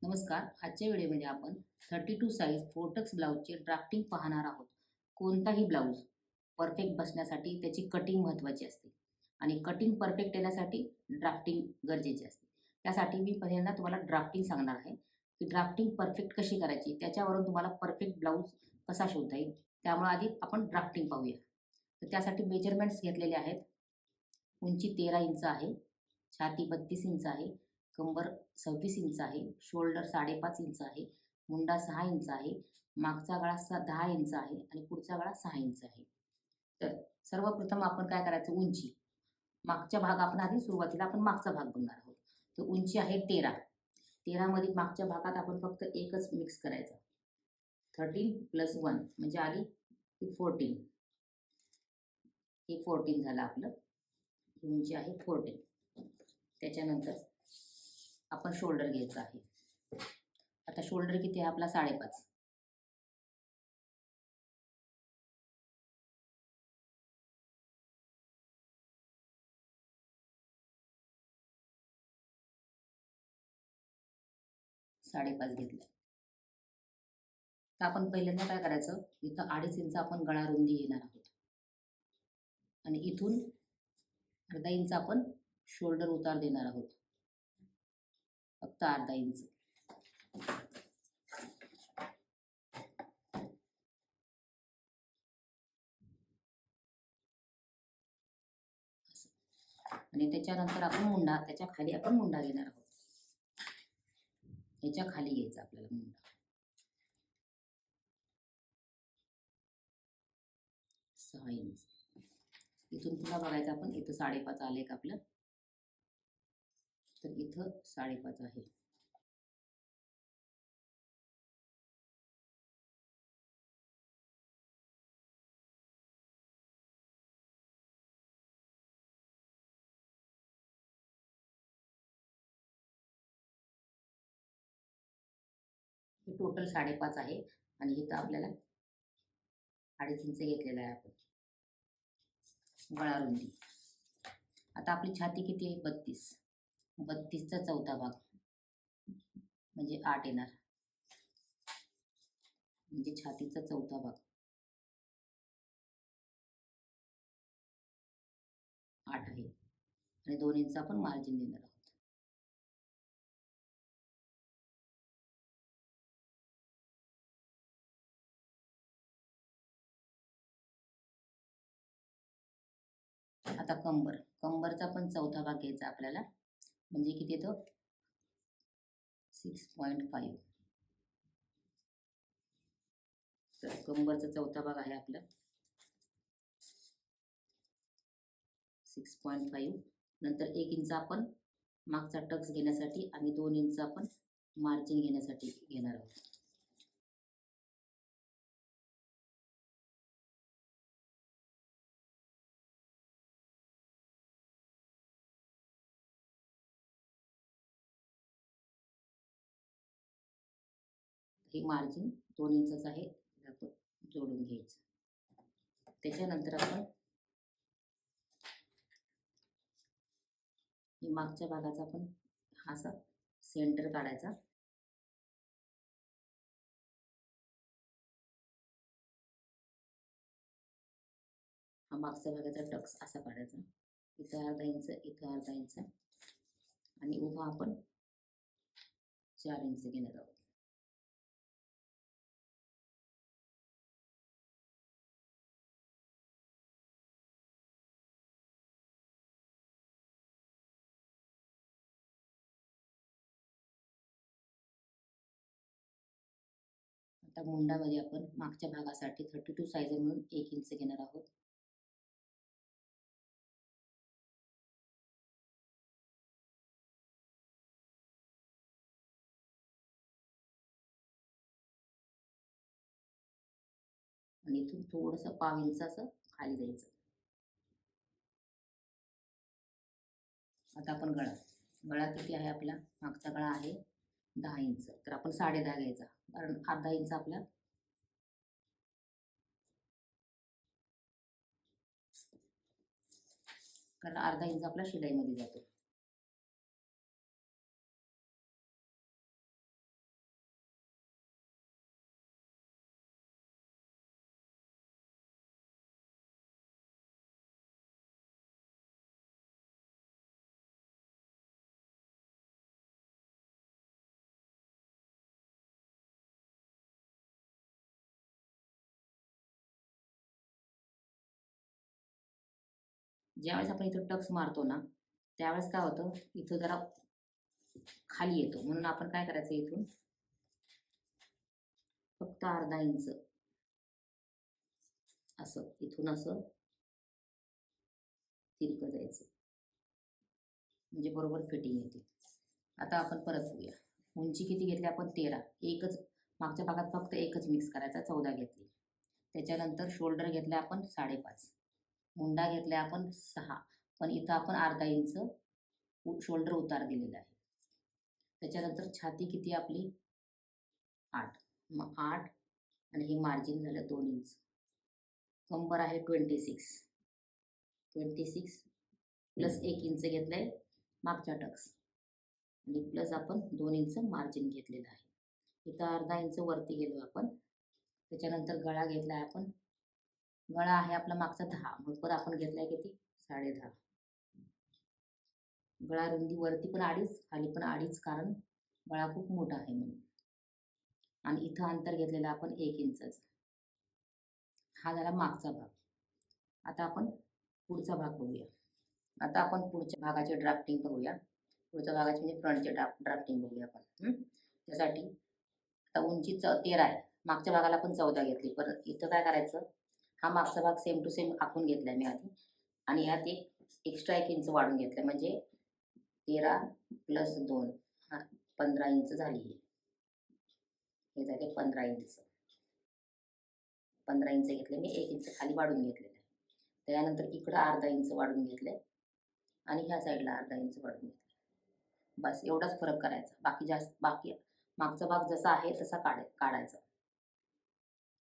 नमस्कार. आजच्या व्हिडिओमध्ये आपण 32 साईज फोर्टक्स ब्लाऊजचे ड्राफ्टिंग पाहणार आहोत. कोणताही ब्लाऊज परफेक्ट बसण्यासाठी त्याची कटिंग महत्त्वाची असते आणि कटिंग परफेक्ट येण्यासाठी ड्राफ्टिंग गरजेचे असते. त्यासाठी मी पहिल्यांदा तुम्हाला ड्राफ्टिंग सांगणार आहे की ड्राफ्टिंग परफेक्ट कशी करायची, त्याच्यावरून तुम्हाला परफेक्ट ब्लाऊज कसा शिवता येईल. त्यामुळे आधी आपण ड्राफ्टिंग पाहूया. तर त्यासाठी मेजरमेंट्स घेतलेले आहेत. उंची 13 इंच आहे, छाती 32 इंच आहे, कंबर 26 इंच आहे, शोल्डर 5.5 इंच आहे, मुंडा 6 इंच आहे, मागचा गळा 10 इंच आहे आणि पुढचा गळा 6 इंच आहे. तर सर्वप्रथम आपण काय करायचं, उंची मागच्या भाग आपण आधी सुरुवातीला आपण मागचा भाग बघणार आहोत. तर उंची आहे 13. 13 मध्ये मागच्या भागात आपण फक्त एकच मिक्स करायचा. 13 + 1 म्हणजे आली 14. हे 14 झालं आपलं. उंची आहे 14. त्याच्यानंतर आपण शोल्डर घ्यायचा आहे. आता शोल्डर किती आहे आपला 5.5. घेतलं. तर आपण पहिल्यांदा काय करायचं, इथं 2.5 इंच आपण गळा रुंदी घेणार आहोत आणि इथून अर्धा इंच आपण शोल्डर उतार देणार आहोत, फक्त अर्धा इंच. आणि त्याच्यानंतर आपण मुंडा, त्याच्या खाली आपण मुंडा घेणार आहोत. ह्याच्या खाली घ्यायचा आपल्याला मुंडा 6 इंच. इथून पुन्हा बघायचं आपण, इथं 5.5 आले का आपलं, तर इथं 5.5 आहे. हे टोटल 5.5 आहे आणि इथं आपल्याला 2.5 इंच घेतलेला आहे आपण गळा रुंदी. आता आपली छाती किती आहे, 32. 32चा चौथा भाग म्हणजे 8 येणार, म्हणजे छातीचा चौथा भाग 8 आहे आणि 2 इंच आपण मार्जिन देणार आहोत. आता कंबरचा पण चौथा भाग घ्यायचा आपल्याला, म्हणजे किती येतो 6.5. तर कंबरचा चौथा भाग आहे आपला 6.5. नंतर 1 इंच आपण मागचा टक्स घेण्यासाठी आणि 2 इंच आपण मार्जिन घेण्यासाठी घेणार आहोत. हे मार्जिन 2 इंचच आहे, आपण जोडून घ्यायचं. त्याच्यानंतर आपण मागच्या भागाचा आपण हा असा सेंटर काढायचा. हा मागच्या भागाचा टक्स असा काढायचा. इथं अर्धा इंच, इथं अर्धा इंच आणि उभा आपण 4 इंच घेणार आहोत. आता मुंडामध्ये आपण मागच्या भागासाठी 32 साईज म्हणून 1 इंच घेणार आहोत. आणि इथून थोडंसं 1/2 इंच असं खाली जायचं. आता आपण गळा किती आहे आपला, मागचा गळा आहे 10 इंच, तर आपण 10.5 घ्यायचा, कारण अर्धा इंच आपला अर्धा इंच आपला शिलाईमध्ये जातो. ज्यावेळेस आपण इथं टक्स मारतो ना, त्यावेळेस काय होतं, इथं जरा खाली येतो. म्हणून आपण काय करायचं, इथून फक्त अर्धा इंच असं इथून असं तिरकं जायचं, म्हणजे बरोबर फिटिंग येते. आता आपण परत बघूया. उंची किती घेतली आपण, 13. एकच मागच्या भागात फक्त एकच मिक्स करायचा, 14 घेतली. त्याच्यानंतर शोल्डर घेतले आपण 5.5, मुंडा घेतला आपण 6, पण इथं आपण अर्धा इंच शोल्डर उतार दिलेला आहे. त्याच्यानंतर छाती किती आपली 8, मग 8 आणि हे मार्जिन झालं 2 इंच. कंबर आहे 26 प्लस 1 इंच घेतलं आहे मागच्या टक्स, आणि प्लस आपण 2 इंच मार्जिन घेतलेलं आहे. इथं अर्धा इंच वरती गेलो आपण. त्याच्यानंतर गळा घेतला आहे आपण. गळा आहे आपला मागचा 10, मग परत आपण घेतला आहे किती, 10.5. गळा रुंदी वरती पण 2.5, खाली पण 2.5, कारण गळा खूप मोठा आहे म्हणून. आणि इथं अंतर घेतलेलं आपण 1 इंचच. हा झाला मागचा भाग. आता आपण पुढचा भाग बघूया. आता आपण पुढच्या भागाचे ड्राफ्टिंग बघूया. पुढच्या भागाचे म्हणजे फ्रंटचे ड्राफ्टिंग बघूया आपण. त्यासाठी आता उंची 13 आहे. मागच्या भागाला आपण 14 घेतली, पण इथं काय करायचं, हा मागचा भाग सेम टू सेम आखून घेतलाय मी आधी, आणि यात एक एक्स्ट्रा 1 इंच वाढून घेतलाय, म्हणजे 13 प्लस 2 15 इंच झाली. हे झाले 15 इंच. 15 इंच घेतले मी, 1 इंच खाली वाढून घेतलेलं आहे. त्यानंतर इकडं अर्धा इंच वाढून घेतले, आणि ह्या साईडला अर्धा इंच वाढून घेतले. बस एवढाच फरक करायचा. बाकी मागचा भाग जसा आहे तसा काढायचा.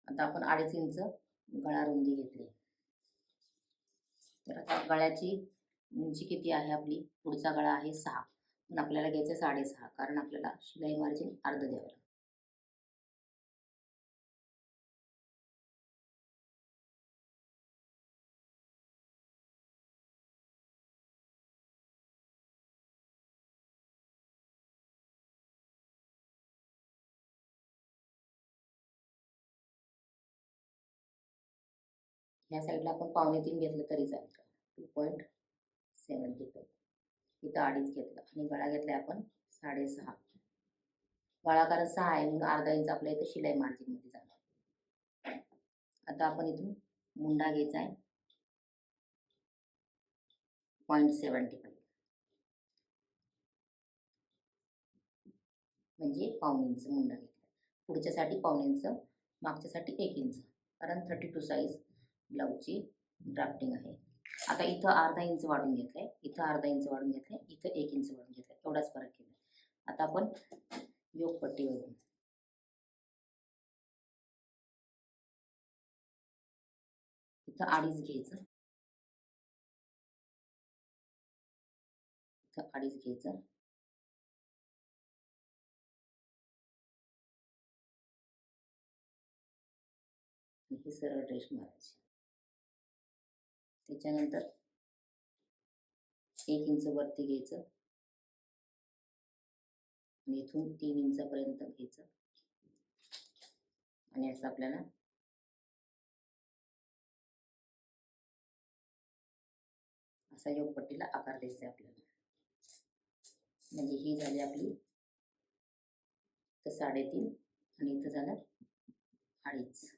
आता आपण 2.5 इंच गळा रुंदी घेतली. तर आता गळ्याची उंची किती आहे आपली, पुढचा गळा आहे 6, पण आपल्याला घ्यायचं 6.5, कारण आपल्याला शिलाई मार्जिन अर्ध द्यावं लागतं. ह्या साईडला आपण 2.25 घेतलं तरी चालतं. 2.75. इथं 2.5 घेतलं, आणि गळा घेतला आपण 6.5. गळा कारण 6 आहे म्हणून अर्धा इंच आपल्या इथं शिलाई मार्जिनमध्ये जाणार. आता आपण इथून मुंडा घ्यायचा आहे 0.75, म्हणजे पाऊण इंच मुंडा घेतला. पुढच्यासाठी पाऊण इंच, मागच्यासाठी 1 इंच, कारण 32 साईज ब्लाऊजची ड्राफ्टिंग आहे. आता इथं अर्धा इंच वाढून घेतलंय, इथं अर्धा इंच वाढून घेतलंय, इथं 1 इंच वाढून घेतलंय, एवढाच फरक केला. आता आपण योगपट्टी बघू. इथं 2.5 घ्यायचं, इथं 2.5 घ्यायचं, ही सरळ रेष मारायची. त्याच्यानंतर 1 इंच वरती घ्यायचं, आणि इथून 3 इंचापर्यंत घ्यायचं, आणि असं आपल्याला असा योगपट्टीला आकार द्यायचा आपल्याला. म्हणजे ही झाली आपली तर 3.5, आणि इथं झालं 2.5.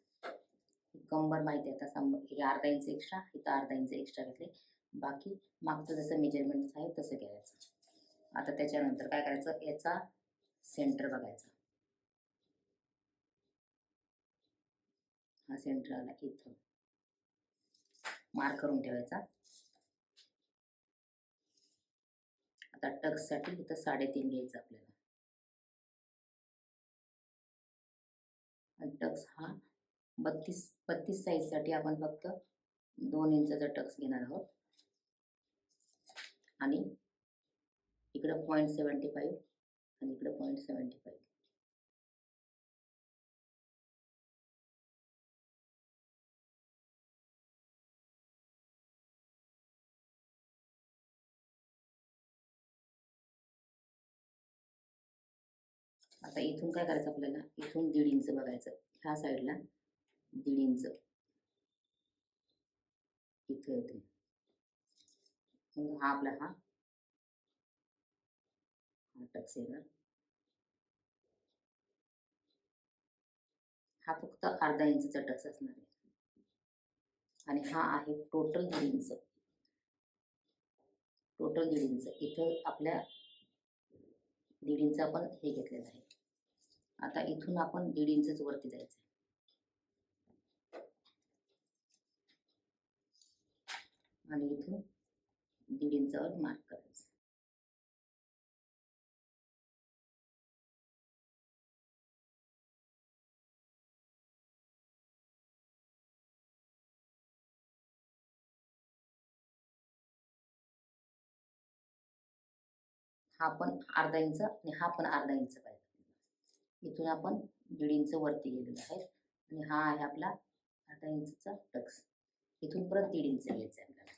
कंबर माहिती आहे, आता हे अर्धा इंच एक्स्ट्रा, इथं अर्धा इंच एक्स्ट्रा घेतले. बाकी मागचं जसं मेजरमेंट आहे तसं करायचं. आता त्याच्यानंतर काय करायचं, याचा सेंटर बघायचा. हा सेंटर आला, इथं मार्क करून ठेवायचा. आता टक्ससाठी इथं 3.5 घ्यायचं आपल्याला, आणि टक्स हा 32 साईजसाठी आपण फक्त 2 इंचाचा टक्स घेणार आहोत, आणि इकडं 0.75 आणि इकडं 0.75. आता इथून काय करायचं आपल्याला, इथून 1.5 इंच बघायचं, ह्या साईडला 1.5 इंच इथं येते, हा आपला हा टक्स येणार. हा फक्त अर्धा इंचचा टक्स असणार आहे आणि हा आहे टोटल 1.5 इंच. Total 1.5 inch. इथं आपल्या 1.5 इंच आपण हे घेतलेलं आहे. आता इथून आपण 1.5 इंचच वरती जायचं आणि इथून 1.5 इंचावर मार्क करायचं. हा पण अर्धा इंच आणि हा पण अर्धा इंच पाहिजे. इथून आपण 1.5 इंच वरती गेलेलो आहे आणि हा आहे आपला अर्धा इंचचा टक्स. इथून परत 1.5 इंच घ्यायचं आहे आपल्याला.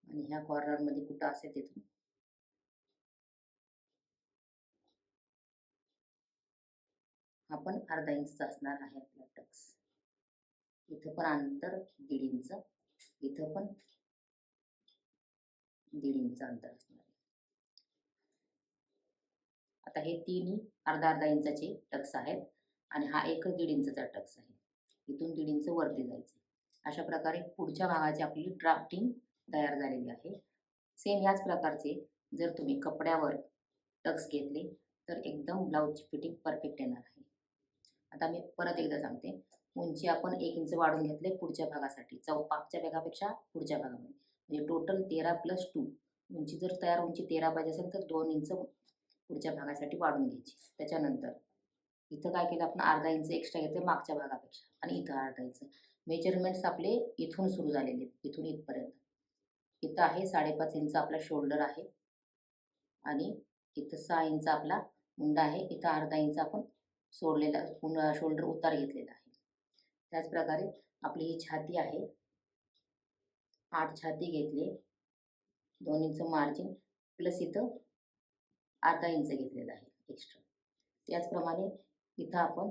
आणि ह्या कॉर्नरमध्ये कुठं असेल तिथून आपण अर्धा इंचचा असणार आहे आपला टक्स. इथं पण अंतर 1.5 इंच, इथं पण 1.5 इंच अंतर असणार आहे. आता हे तिन्ही अर्धा अर्धा इंचाचे टक्स आहेत आणि हा एकच 1.5 इंचचा टक्स आहे. इथून 1.5 इंच वरती जायचं. अशा प्रकारे पुढच्या भागाची आपली ड्राफ्टिंग तयार झालेली आहे. सेम याच प्रकारचे जर तुम्ही कपड्यावर टक्स घेतले तर एकदम ब्लाऊजची फिटिंग परफेक्ट येणार आहे. आता मी परत एकदा सांगते. उंची आपण 1 इंच वाढवून घेतले पुढच्या भागासाठी, मागच्या भागापेक्षा पुढच्या भागामध्ये, म्हणजे टोटल 13+2. उंची जर तयार उंची 13 पाहिजे असेल तर 2 इंच पुढच्या भागासाठी वाढून घ्यायची. त्याच्यानंतर इथं काय केलं आपण अर्धा इंच एक्स्ट्रा घेतले मागच्या भागापेक्षा आणि इथं अर्धा इंच. मेजरमेंट्स आपले इथून सुरू झालेले आहेत, इथून इथपर्यंत. इथं आहे 5.5 इंच आपला शोल्डर आहे आणि इथं 6 इंच आपला मुंडा आहे. इथं अर्धा इंच आपण सोडलेला शोल्डर उतार घेतलेला आहे. त्याचप्रकारे आपली ही छाती आहे. 8 छाती घेतली, 2 इंच मार्जिन प्लस इथं अर्धा इंच घेतलेला आहे एक्स्ट्रा. त्याचप्रमाणे इथं आपण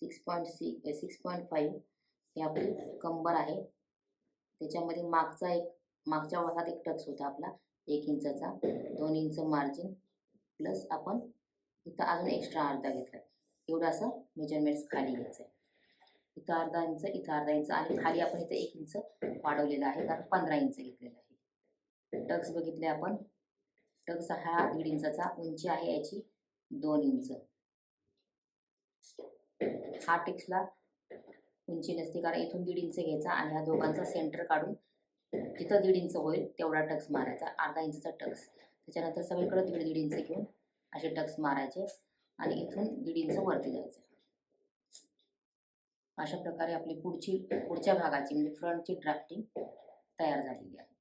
6.5 हे आपली कंबर आहे. त्याच्यामध्ये मागच्या भागात एक टक्स होता आपला 1 इंचाचा, 2 इंच मार्जिन प्लस आपण इथं अजून एक्स्ट्रा अर्धा घेतला आहे. एवढं असं मेजरमेंट्स खाली घ्यायचं आहे. इथं अर्धा इंच, इथं अर्धा इंच आणि खाली आपण इथं 1 इंच वाढवलेलं आहे, कारण 15 इंच घेतलेलं आहे. टक्स बघितले आपण. टक्स हा 1.5 इंचाचा, उंची आहे याची 2 इंच. हा टक्सला उंची नसते, कारण इथून 1.5 इंच घ्यायचा आणि ह्या दोघांचा सेंटर काढून जिथं 1.5 इंच होईल तेवढा टक्स मारायचा. अर्धा इंचचा टक्स. त्याच्यानंतर सगळीकडे 1.5 इंच घेऊन असे टक्स मारायचे आणि इथून 1.5 इंच वरती जायचं. अशा प्रकारे आपली पुढच्या भागाची म्हणजे फ्रंटची ड्राफ्टिंग तयार झालेली आहे.